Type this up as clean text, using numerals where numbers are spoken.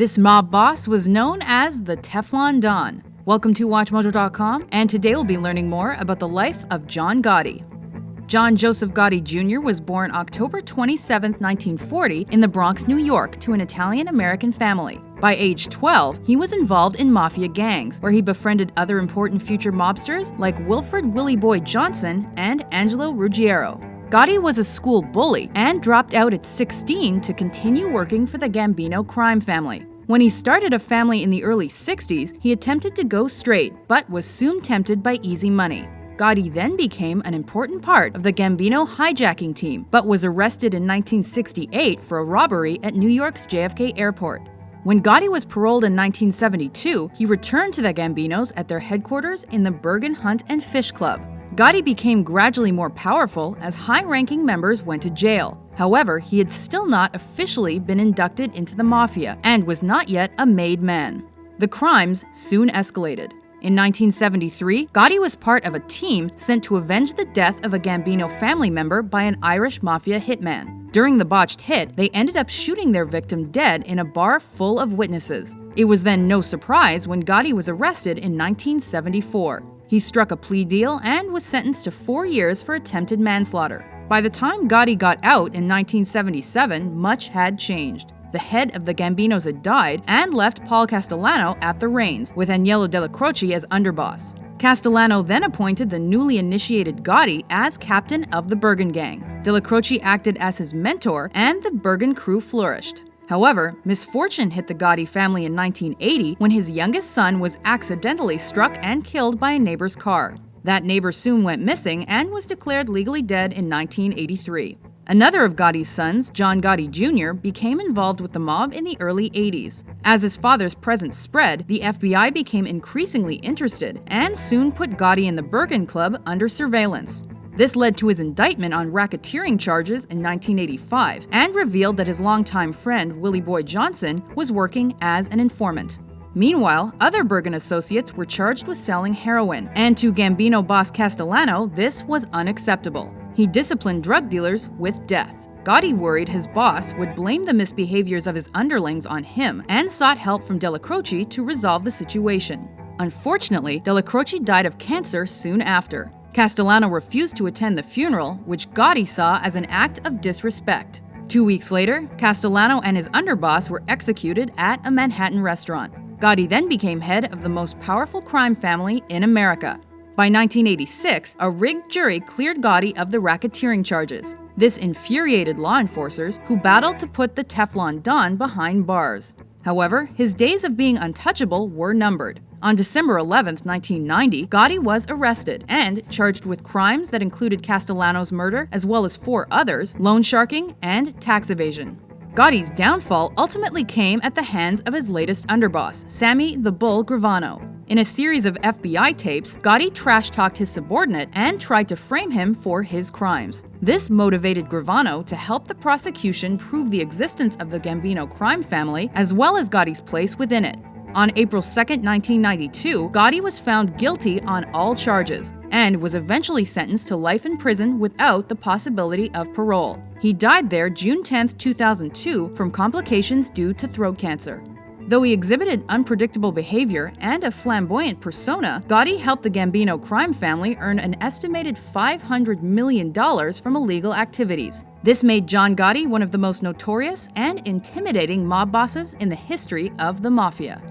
This mob boss was known as the Teflon Don. Welcome to WatchMojo.com, and today we'll be learning more about the life of John Gotti. John Joseph Gotti Jr. was born October 27, 1940, in the Bronx, New York, to an Italian-American family. By age 12, he was involved in Mafia gangs, where he befriended other important future mobsters like Wilfred Willie Boy Johnson and Angelo Ruggiero. Gotti was a school bully and dropped out at 16 to continue working for the Gambino crime family. When he started a family in the early 60s, he attempted to go straight, but was soon tempted by easy money. Gotti then became an important part of the Gambino hijacking team, but was arrested in 1968 for a robbery at New York's JFK Airport. When Gotti was paroled in 1972, he returned to the Gambinos at their headquarters in the Bergen Hunt and Fish Club. Gotti became gradually more powerful as high-ranking members went to jail. However, he had still not officially been inducted into the Mafia and was not yet a made man. The crimes soon escalated. In 1973, Gotti was part of a team sent to avenge the death of a Gambino family member by an Irish Mafia hitman. During the botched hit, they ended up shooting their victim dead in a bar full of witnesses. It was then no surprise when Gotti was arrested in 1974. He struck a plea deal and was sentenced to 4 years for attempted manslaughter. By the time Gotti got out in 1977, much had changed. The head of the Gambinos had died and left Paul Castellano at the reins, with Agnello Della Croce as underboss. Castellano then appointed the newly initiated Gotti as captain of the Bergen gang. Della Croce acted as his mentor, and the Bergen crew flourished. However, misfortune hit the Gotti family in 1980 when his youngest son was accidentally struck and killed by a neighbor's car. That neighbor soon went missing and was declared legally dead in 1983. Another of Gotti's sons, John Gotti Jr., became involved with the mob in the early 80s. As his father's presence spread, the FBI became increasingly interested and soon put Gotti and the Bergen Club under surveillance. This led to his indictment on racketeering charges in 1985 and revealed that his longtime friend Willie Boy Johnson was working as an informant. Meanwhile, other Bergen associates were charged with selling heroin, and to Gambino boss Castellano, this was unacceptable. He disciplined drug dealers with death. Gotti worried his boss would blame the misbehaviors of his underlings on him and sought help from Della Croce to resolve the situation. Unfortunately, Della Croce died of cancer soon after. Castellano refused to attend the funeral, which Gotti saw as an act of disrespect. 2 weeks later, Castellano and his underboss were executed at a Manhattan restaurant. Gotti then became head of the most powerful crime family in America. By 1986, a rigged jury cleared Gotti of the racketeering charges. This infuriated law enforcers, who battled to put the Teflon Don behind bars. However, his days of being untouchable were numbered. On December 11, 1990, Gotti was arrested and charged with crimes that included Castellano's murder, as well as 4 others, loan sharking and tax evasion. Gotti's downfall ultimately came at the hands of his latest underboss, Sammy the Bull Gravano. In a series of FBI tapes, Gotti trash-talked his subordinate and tried to frame him for his crimes. This motivated Gravano to help the prosecution prove the existence of the Gambino crime family, as well as Gotti's place within it. On April 2, 1992, Gotti was found guilty on all charges and was eventually sentenced to life in prison without the possibility of parole. He died there June 10, 2002 from complications due to throat cancer. Though he exhibited unpredictable behavior and a flamboyant persona, Gotti helped the Gambino crime family earn an estimated $500 million from illegal activities. This made John Gotti one of the most notorious and intimidating mob bosses in the history of the Mafia.